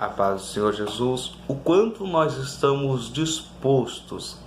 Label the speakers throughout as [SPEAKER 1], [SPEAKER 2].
[SPEAKER 1] A paz do Senhor Jesus, o quanto nós estamos dispostos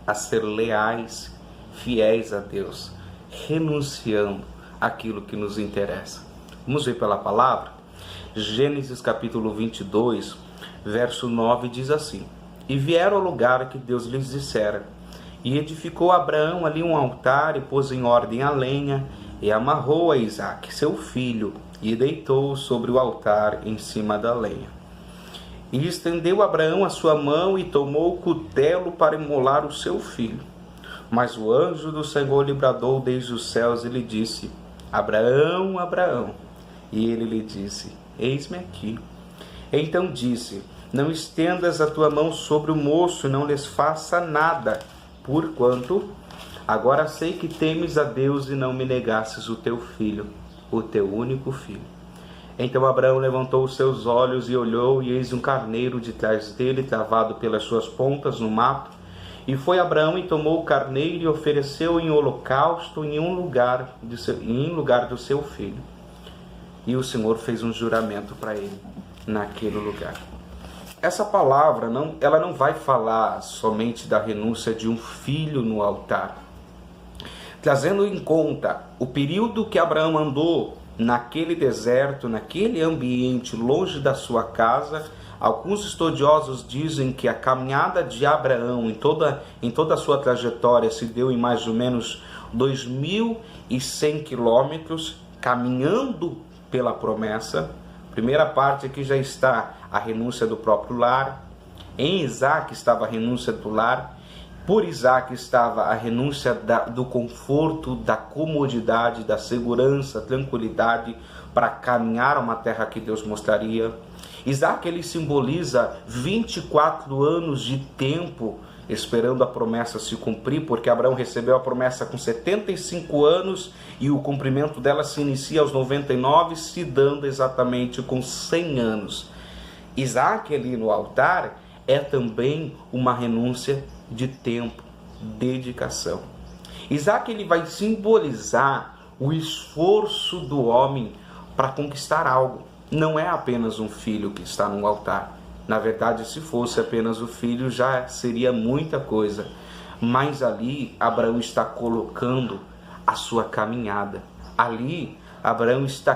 [SPEAKER 1] a ser leais, fiéis a Deus, renunciando àquilo que nos interessa. Vamos ver pela palavra? Gênesis capítulo 22, verso 9 diz assim: E vieram ao lugar que Deus lhes dissera, e edificou Abraão ali um altar, e pôs em ordem a lenha, e amarrou a Isaque, seu filho, e deitou sobre o altar em cima da lenha. E estendeu Abraão a sua mão e tomou o cutelo para imolar o seu filho. Mas o anjo do Senhor lhe bradou desde os céus e lhe disse: Abraão, Abraão. E ele lhe disse: Eis-me aqui. Então disse: Não estendas a tua mão sobre o moço e não lhes faça nada, porquanto agora sei que temes a Deus e não me negastes o teu filho, o teu único filho. Então Abraão levantou os seus olhos e olhou, e eis um carneiro de trás dele, travado pelas suas pontas no mato. E foi Abraão e tomou o carneiro e ofereceu em holocausto em lugar do seu filho. E o Senhor fez um juramento para ele naquele lugar. Essa palavra ela não vai falar somente da renúncia de um filho no altar, trazendo em conta o período que Abraão andou naquele deserto, naquele ambiente longe da sua casa. Alguns estudiosos dizem que a caminhada de Abraão em toda a sua trajetória se deu em mais ou menos 2.100 quilômetros, caminhando pela promessa. Primeira parte aqui já está a renúncia do próprio lar. Em Isaque estava a renúncia do lar. Por Isaque estava a renúncia do conforto, da comodidade, da segurança, tranquilidade para caminhar a uma terra que Deus mostraria. Isaque, ele simboliza 24 anos de tempo esperando a promessa se cumprir, porque Abraão recebeu a promessa com 75 anos e o cumprimento dela se inicia aos 99, se dando exatamente com 100 anos. Isaque ali no altar é também uma renúncia de tempo, dedicação. Isaque, ele vai simbolizar o esforço do homem para conquistar algo. Não é apenas um filho que está no altar. Na verdade, se fosse apenas o filho, já seria muita coisa. Mas ali, Abraão está colocando a sua caminhada. Ali, Abraão está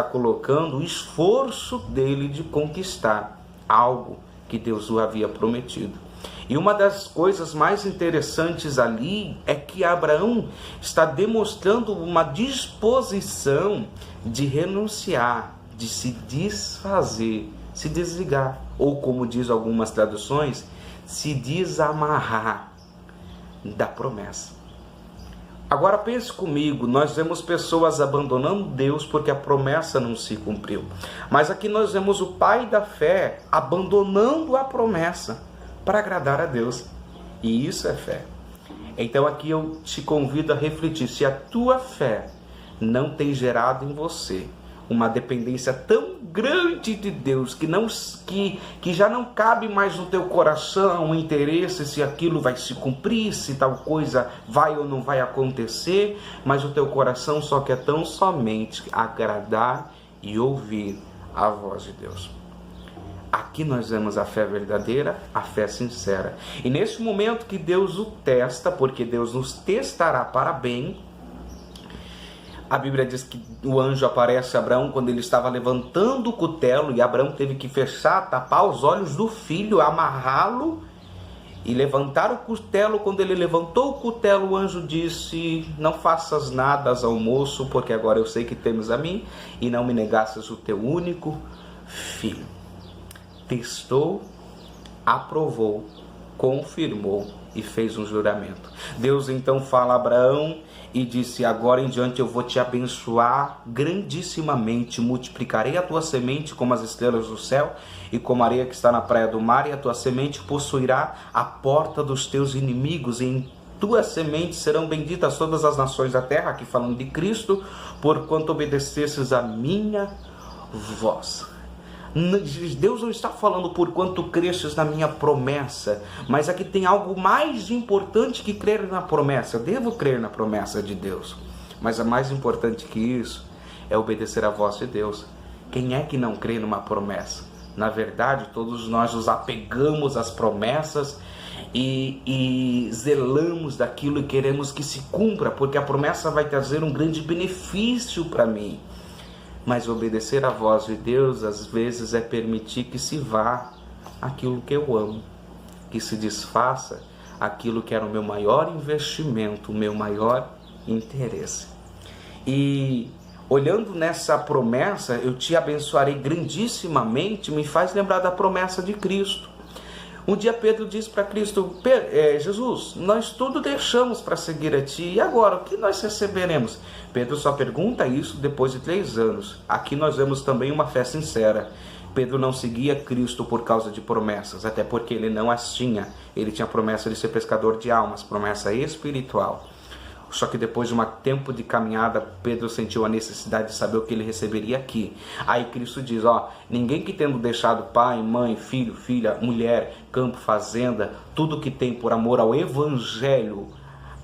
[SPEAKER 1] colocando o esforço dele de conquistar algo que Deus o havia prometido. E uma das coisas mais interessantes ali é que Abraão está demonstrando uma disposição de renunciar, de se desfazer, se desligar, ou como diz algumas traduções, se desamarrar da promessa. Agora pense comigo, nós vemos pessoas abandonando Deus porque a promessa não se cumpriu. Mas aqui nós vemos o pai da fé abandonando a promessa para agradar a Deus. E isso é fé. Então aqui eu te convido a refletir, se a tua fé não tem gerado em você uma dependência tão grande de Deus, que já não cabe mais no teu coração o interesse se aquilo vai se cumprir, se tal coisa vai ou não vai acontecer, mas o teu coração só quer tão somente agradar e ouvir a voz de Deus. Aqui nós vemos a fé verdadeira, a fé sincera. E nesse momento que Deus o testa, porque Deus nos testará para bem, a Bíblia diz que o anjo aparece a Abraão quando ele estava levantando o cutelo, e Abraão teve que fechar, tapar os olhos do filho, amarrá-lo e levantar o cutelo. Quando ele levantou o cutelo, o anjo disse: Não faças nada ao moço, porque agora eu sei que temes a mim e não me negastes o teu único filho. Testou, aprovou, confirmou e fez um juramento. Deus então fala a Abraão e disse: Agora em diante eu vou te abençoar grandissimamente, multiplicarei a tua semente como as estrelas do céu e como a areia que está na praia do mar, e a tua semente possuirá a porta dos teus inimigos, e em tua semente serão benditas todas as nações da terra, aqui falando de Cristo, porquanto obedecesses a minha voz. Deus não está falando por quanto cresces na minha promessa, mas aqui tem algo mais importante que crer na promessa. Eu devo crer na promessa de Deus, mas é mais importante que isso é obedecer à voz de Deus. Quem é que não crê numa promessa? Na verdade, todos nós nos apegamos às promessas e zelamos daquilo e queremos que se cumpra, porque a promessa vai trazer um grande benefício para mim. Mas obedecer à voz de Deus, às vezes, é permitir que se vá aquilo que eu amo, que se desfaça aquilo que era o meu maior investimento, o meu maior interesse. E olhando nessa promessa, eu te abençoarei grandissimamente, me faz lembrar da promessa de Cristo. Um dia Pedro disse para Cristo: Jesus, nós tudo deixamos para seguir a Ti, e agora, o que nós receberemos? Pedro só pergunta isso depois de 3 anos. Aqui nós vemos também uma fé sincera. Pedro não seguia Cristo por causa de promessas, até porque ele não as tinha. Ele tinha a promessa de ser pescador de almas, promessa espiritual. Só que depois de um tempo de caminhada, Pedro sentiu a necessidade de saber o que ele receberia aqui. Aí Cristo diz, ninguém que tendo deixado pai, mãe, filho, filha, mulher, campo, fazenda, tudo que tem por amor ao Evangelho,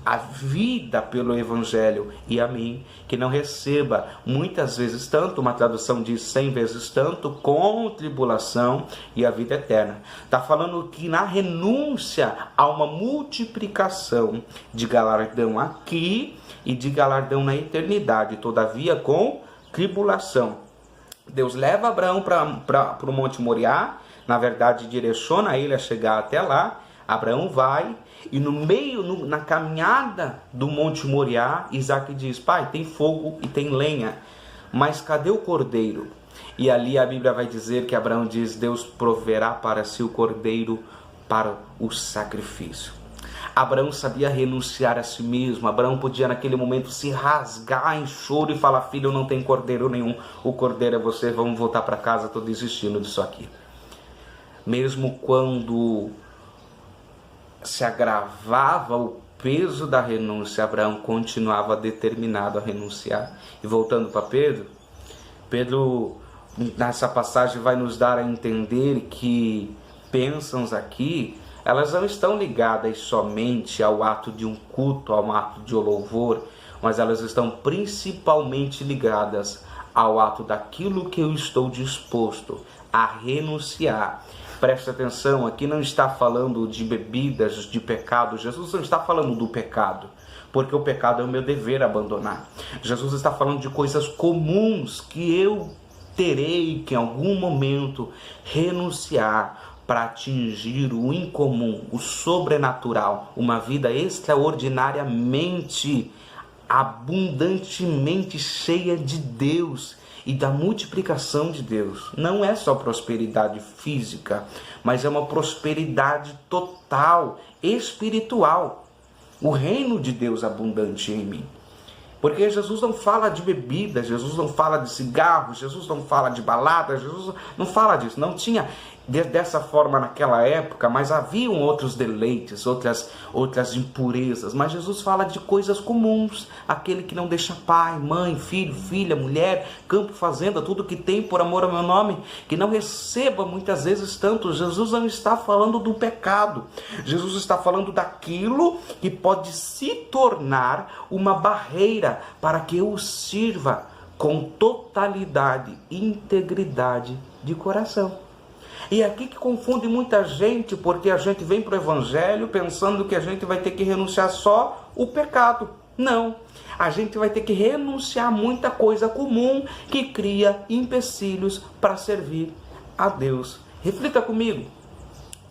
[SPEAKER 1] a vida pelo Evangelho e a mim, que não receba muitas vezes tanto, uma tradução diz 100 vezes tanto, com tribulação e a vida eterna. Está falando que na renúncia há uma multiplicação de galardão aqui e de galardão na eternidade, todavia com tribulação. Deus leva Abraão para o Monte Moriá, na verdade direciona ele a chegar até lá. Abraão vai e no meio, na caminhada do Monte Moriá, Isaac diz, pai, tem fogo e tem lenha, mas cadê o cordeiro? E ali a Bíblia vai dizer que Abraão diz, Deus proverá para si o cordeiro para o sacrifício. Abraão sabia renunciar a si mesmo. Abraão podia naquele momento se rasgar em choro e falar, filho, eu não tenho cordeiro nenhum, o cordeiro é você, vamos voltar para casa, estou desistindo disso aqui. Mesmo quando se agravava o peso da renúncia, Abraão continuava determinado a renunciar. E voltando para Pedro nessa passagem vai nos dar a entender que bênçãos aqui, elas não estão ligadas somente ao ato de um culto, ao ato de louvor, mas elas estão principalmente ligadas ao ato daquilo que eu estou disposto a renunciar. Preste atenção, aqui não está falando de bebidas, de pecado. Jesus não está falando do pecado, porque o pecado é o meu dever abandonar. Jesus está falando de coisas comuns que eu terei que em algum momento renunciar para atingir o incomum, o sobrenatural, uma vida extraordinariamente, abundantemente cheia de Deus e da multiplicação de Deus. Não é só prosperidade física, mas é uma prosperidade total, espiritual. O reino de Deus abundante em mim. Porque Jesus não fala de bebida, Jesus não fala de cigarro, Jesus não fala de balada, Jesus não fala disso. Não tinha dessa forma naquela época, mas haviam outros deleites, outras impurezas. Mas Jesus fala de coisas comuns. Aquele que não deixa pai, mãe, filho, filha, mulher, campo, fazenda, tudo que tem por amor ao meu nome, que não receba muitas vezes tanto. Jesus não está falando do pecado. Jesus está falando daquilo que pode se tornar uma barreira para que eu o sirva com totalidade e integridade de coração. E aqui que confunde muita gente, porque a gente vem para o Evangelho pensando que a gente vai ter que renunciar só o pecado. Não, a gente vai ter que renunciar a muita coisa comum que cria empecilhos para servir a Deus. Reflita comigo,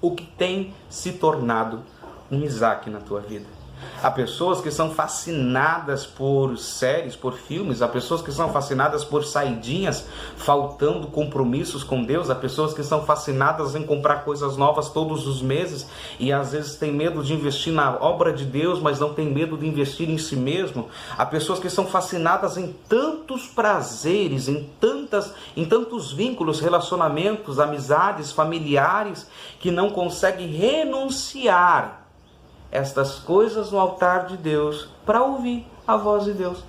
[SPEAKER 1] o que tem se tornado um Isaac na tua vida? Há pessoas que são fascinadas por séries, por filmes. Há pessoas que são fascinadas por saidinhas, faltando compromissos com Deus. Há pessoas que são fascinadas em comprar coisas novas todos os meses e às vezes tem medo de investir na obra de Deus, mas não tem medo de investir em si mesmo. Há pessoas que são fascinadas em tantos prazeres, em tantos vínculos, relacionamentos, amizades, familiares, que não conseguem renunciar estas coisas no altar de Deus para ouvir a voz de Deus.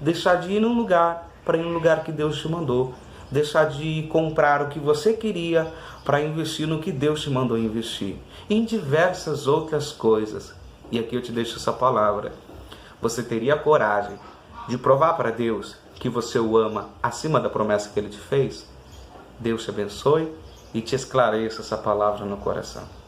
[SPEAKER 1] Deixar de ir num lugar para ir no lugar que Deus te mandou. Deixar de comprar o que você queria para investir no que Deus te mandou investir. E em diversas outras coisas. E aqui eu te deixo essa palavra. Você teria coragem de provar para Deus que você o ama acima da promessa que Ele te fez? Deus te abençoe e te esclareça essa palavra no coração.